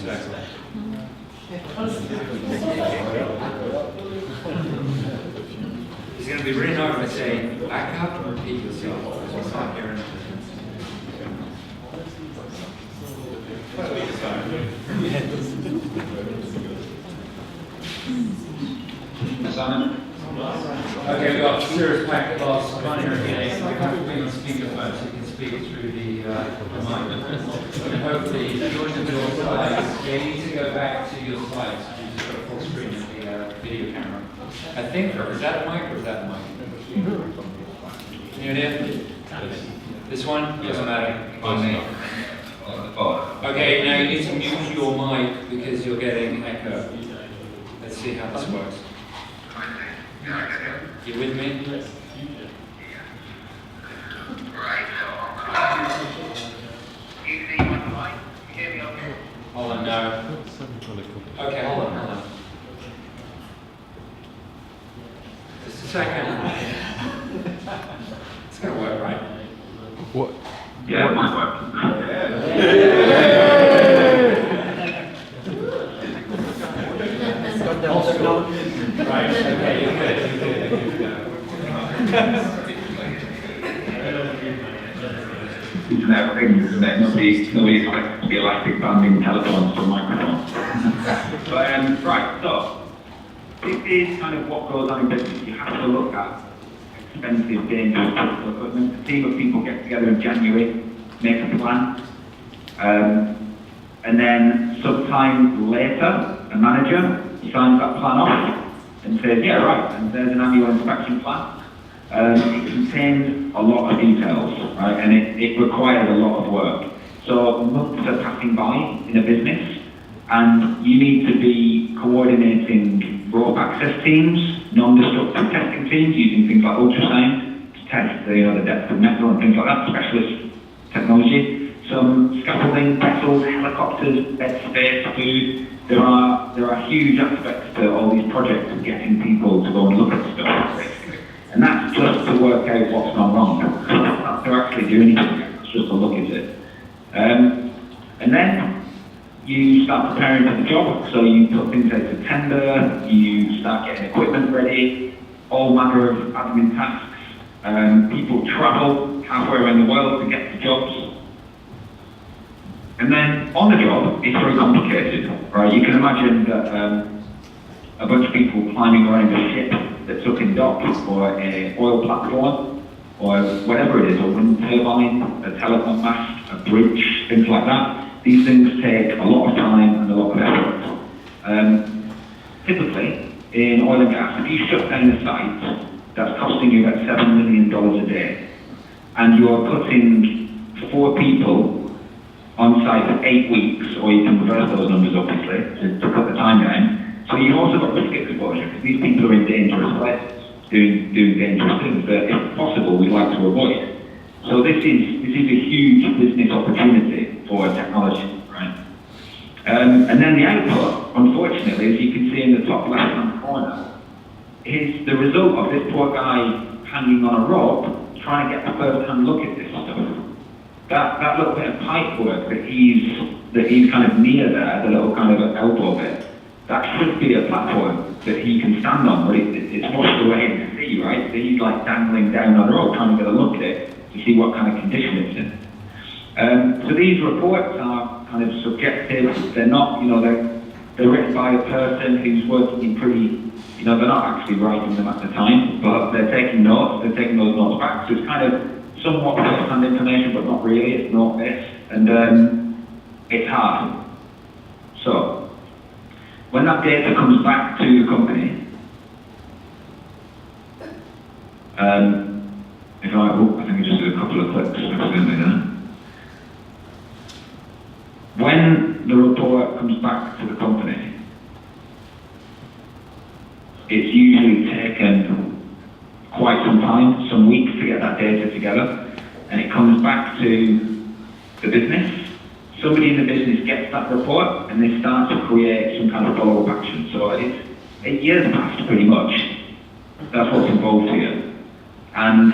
It's going to be really hard to say, back up and repeat yourself. Because we're not hearing it. Simon? Okay, we've got serious packet loss. I can't hear again. We have to be on speakerphone so you can speak through the mic. And hopefully, if you're in your slides, you need to go back to your slides. You just got a full screen of the video camera. I think, is that a mic or is that a mic? Can you hear? This one? Doesn't matter. Okay, now you need to mute your mic because you're getting echo. Let's see how this works. You with me? Yes. Right. Hold on, no. Okay, hold on. Just a second. It's gonna work, right? What? Yeah, it might work. Right, okay, you're good. Internet of Things, isn't it? Nobody's expected to be elastic banding telephones from microphones. But, right, so, this is kind of what goes on in business. You have to look at expensive, dangerous capital equipment. A team of people get together in January, make a plan, and then sometime later, a manager signs that plan off and says, yeah, right, and there's an annual inspection plan. It contains a lot of details, right, and it requires a lot of work. So months are passing by in a business, and you need to be coordinating rope access teams, non-destructive testing teams using things like ultrasound to test the depth of metal and things like that, specialist technology. Some scaffolding, vessels, helicopters, bed space, food. There are huge aspects to all these projects of getting people to go and look at stuff, basically. And that's just to work out what's gone wrong. Not to actually do anything, it's just to look at it. And then you start preparing for the job, so you put things out to tender, you start getting equipment ready, all manner of admin tasks. People travel halfway around the world to get to jobs. And then on the job, it's very complicated, right? You can imagine that a bunch of people climbing around a ship that's up in dock, or an oil platform, or whatever it is, a wind turbine, a telephone mast, a bridge, things like that. These things take a lot of time and a lot of effort. Typically, in oil and gas, if you shut down a site, that's costing you about $7 million a day. And you're putting 4 people on site for 8 weeks, or you can reverse those numbers obviously, to cut the time down. So you've also got risk exposure, because these people are in dangerous places, doing dangerous things that, if possible, we'd like to avoid. So this is a huge business opportunity for technology, right? And then the output, unfortunately, as you can see in the top left-hand corner, is the result of this poor guy hanging on a rope, trying to get a first-hand look at this stuff. That little bit of pipe work that he's kind of near there, the little kind of elbow bit, that should be a platform that he can stand on, but it's washed away in the sea, right? So he's like dangling down on the rope, trying to get a look at it to see what kind of condition it's in. So these reports are kind of subjective. They're not, they're written by a person who's working in pretty, they're not actually writing them at the time, but they're taking notes. They're taking those notes back. So it's kind of somewhat first-hand information, but not really. It's note-based, and it's hard. So when that data comes back to the company, I think I just did a couple of clicks accidentally there. When the report comes back to the company, it's usually taken quite some time, some weeks to get that data together, and it comes back to the business. Somebody in the business gets that report and they start to create some kind of follow-up action. So it's 8 years past pretty much. That's what's involved here. And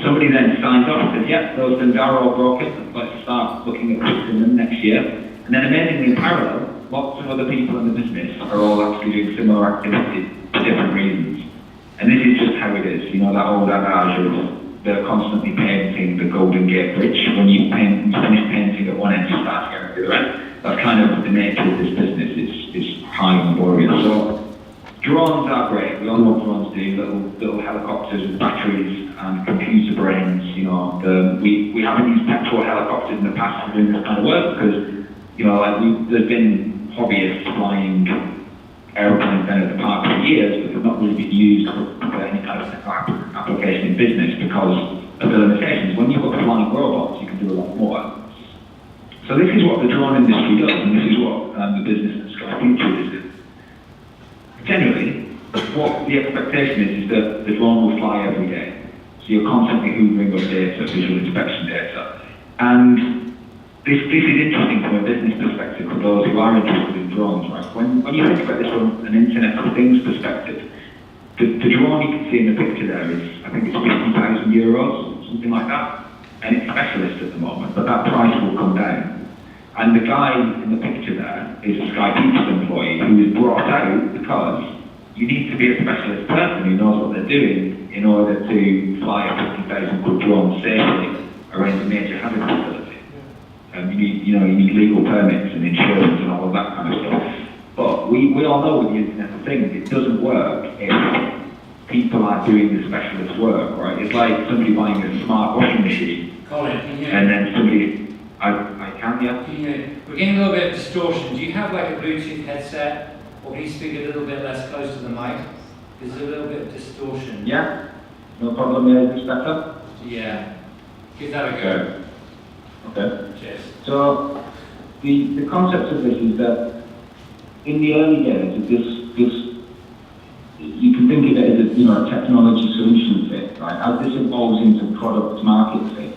somebody then signs off and says, yep, those things are all broken, let's start looking at fixing them next year. And then amazingly in parallel, lots of other people in the business are all actually doing similar activities for different reasons. And this is just how it is, you know, that old adage of they're constantly painting the Golden Gate Bridge. When you finish painting at one end, you start again at the other end. That's kind of the nature of this business, it's high and laborious. So drones are great, we all know what drones do, little helicopters with batteries and computer brains, you know. We haven't used petrol helicopters in the past for doing this kind of work because, you know, like there's been hobbyists flying aeroplanes down at the park for years, but they've not really been used for any kind of application in business because of the limitations. When you've got flying robots, you can do a lot more. So this is what the drone industry does, and this is what the business that Sky Future is doing. Generally, what the expectation is that the drone will fly every day. So you're constantly hoovering up data, visual inspection data. And this is interesting from a business perspective for those who are interested in drones, right? When you think about this from an Internet of Things perspective, the drone you can see in the picture there is, I think it's 50,000 euros, something like that. And it's specialist at the moment, but that price will come down. And the guy in the picture there is a Sky Future employee who is brought out because you need to be a specialist person who knows what they're doing in order to fly a 50,000 quid drone safely around a major hazard facility. You need legal permits and insurance and all of that kind of stuff. But we all know with the Internet of Things, it doesn't work if people are doing the specialist work, right? It's like somebody buying a smart washing machine, Colin, can you hear and then somebody, I can, yeah? Can you hear? We're getting a little bit of distortion. Do you have like a Bluetooth headset, or can you speak a little bit less close to the mic? There's a little bit of distortion. Yeah, no problem, yeah, is this better? Yeah. Give that a go. Okay. Cheers. So, the concept of this is that in the early days of this you can think of it as a technology solution fit, right? As this evolves into product market fit,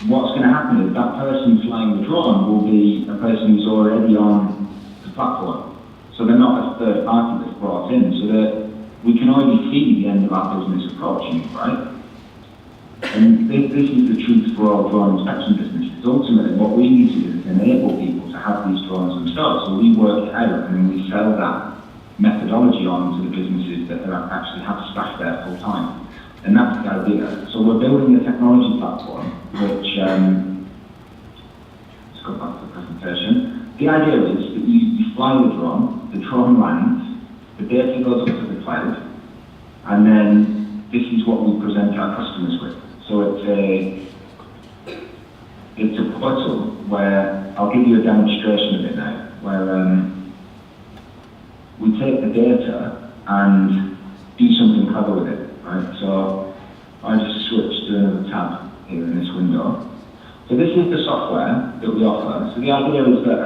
what's going to happen is that person flying the drone will be a person who's already on the platform. So they're not a third party that's brought in, so that we can already see the end of our business approaching, right? And this is the truth for all drone inspection businesses. Ultimately, what we need to do is enable people to have these drones themselves. So we work it out and then we sell that methodology on to the businesses that actually have staff there full time. And that's the idea. So we're building a technology platform which, let's go back to the presentation. The idea is that you fly the drone lands, the data goes up to the cloud, and then this is what we present our customers with. So it's a portal where, I'll give you a demonstration of it now, where we take the data and do something clever with it, right? So I just switch to another tab here in this window. So this is the software that we offer. So the idea is that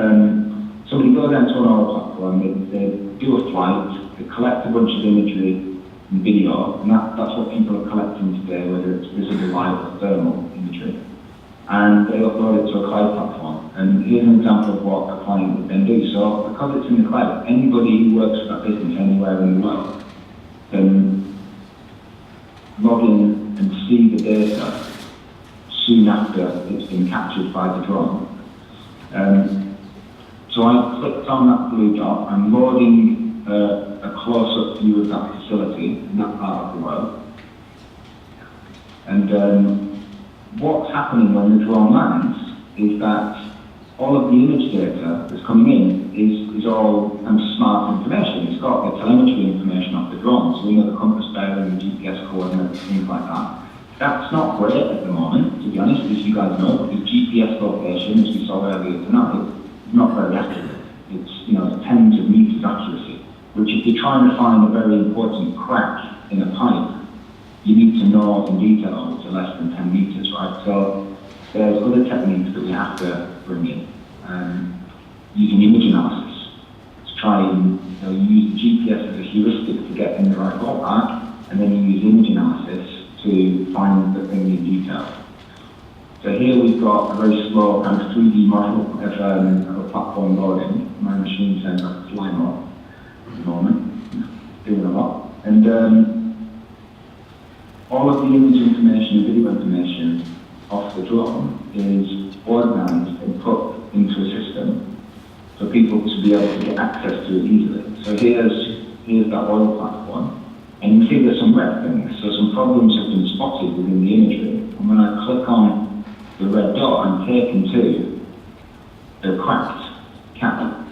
somebody goes onto an oil platform, they do a flight, they collect a bunch of imagery and video, and that's what people are collecting today, whether it's visible light or thermal imagery. And they upload it to a cloud platform. And here's an example of what a client would then do. So because it's in the cloud, anybody who works for that business anywhere in the world can log in and see the data soon after it's been captured by the drone. So I clicked on that blue dot, I'm loading a close-up view of that facility in that part of the world. And what's happening when the drone lands is that all of the image data that's coming in is all smart information. It's got the telemetry information off the drone, so we know the compass bearing, the GPS coordinates, things like that. That's not great at the moment, to be honest, as you guys know, because GPS location, as we saw earlier tonight, is not very accurate. It's tens of meters accuracy, which if you're trying to find a very important crack in a pipe, you need to know in detail to less than 10 meters, right? So there's other techniques that we have to bring in, using image analysis to try and use the GPS as a heuristic to get in the right ballpark, and then you use image analysis to find the thing in detail. So here we've got a very slow kind of 3D model of a platform loading. My machine sends up fly mode at the moment, doing a lot. And all of the image information and video information off the drone is organized and put for people to be able to get access to it easily. So here's that oil platform, and you see there's some red things, so some problems have been spotted within the imagery. And when I click on the red dot, I'm taken to the cracked cap.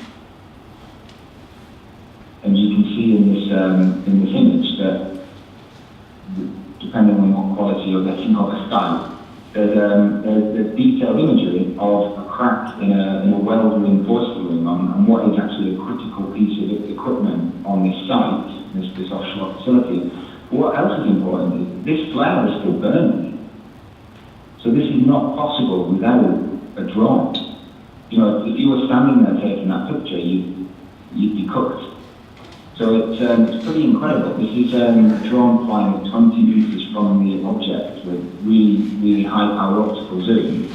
And you can see in this image that, depending on what quality you're getting of a site, there's detailed imagery of a crack in a weld-reinforced ring and what is actually a critical piece of equipment on this site, this offshore facility. But what else is important is this flare is still burning. So this is not possible without a drone. You know, if you were standing there taking that picture, you'd be cooked. So it's pretty incredible. This is a drone flying at 20 meters from the object with really, really high power optical zoom.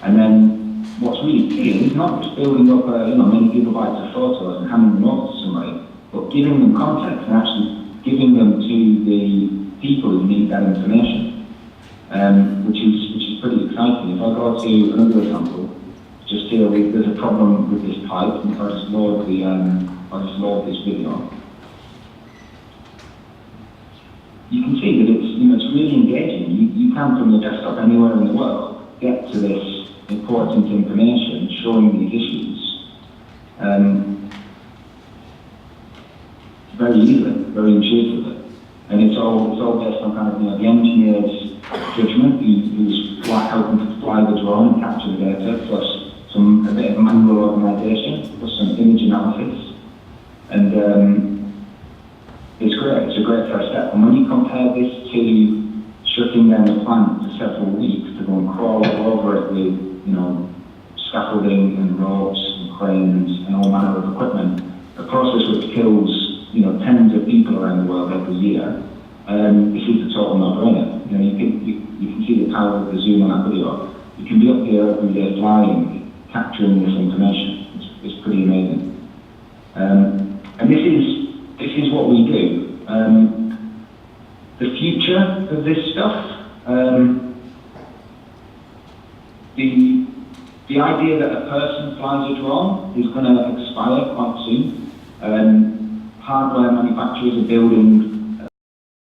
And then what's really key is not just building up many gigabytes of photos and handing them over to somebody, but giving them context and actually giving them to the people who need that information, which is pretty exciting. If I go to another example, just here, there's a problem with this pipe, and if I just load this video. You can see that it's really engaging. You can, from your desktop anywhere in the world, get to this important information showing these issues very easily, very intuitively. And it's all based on kind of the engineer's judgment, who's helping to fly the drone and capture the data, plus a bit of manual organisation, plus some image analysis. And it's great. It's a great first step. And when you compare this to shutting down the plant for several weeks to go and crawl all over it with, scaffolding and ropes and cranes and all manner of equipment, a process which kills, tens of people around the world every year, this is a total no-brainer. You can see the power of the zoom on that video. You can be up here every day flying, capturing this information. It's pretty amazing. And this is what we do. The future of this stuff, the idea that a person flies a drone is going to expire quite soon. Hardware manufacturers are building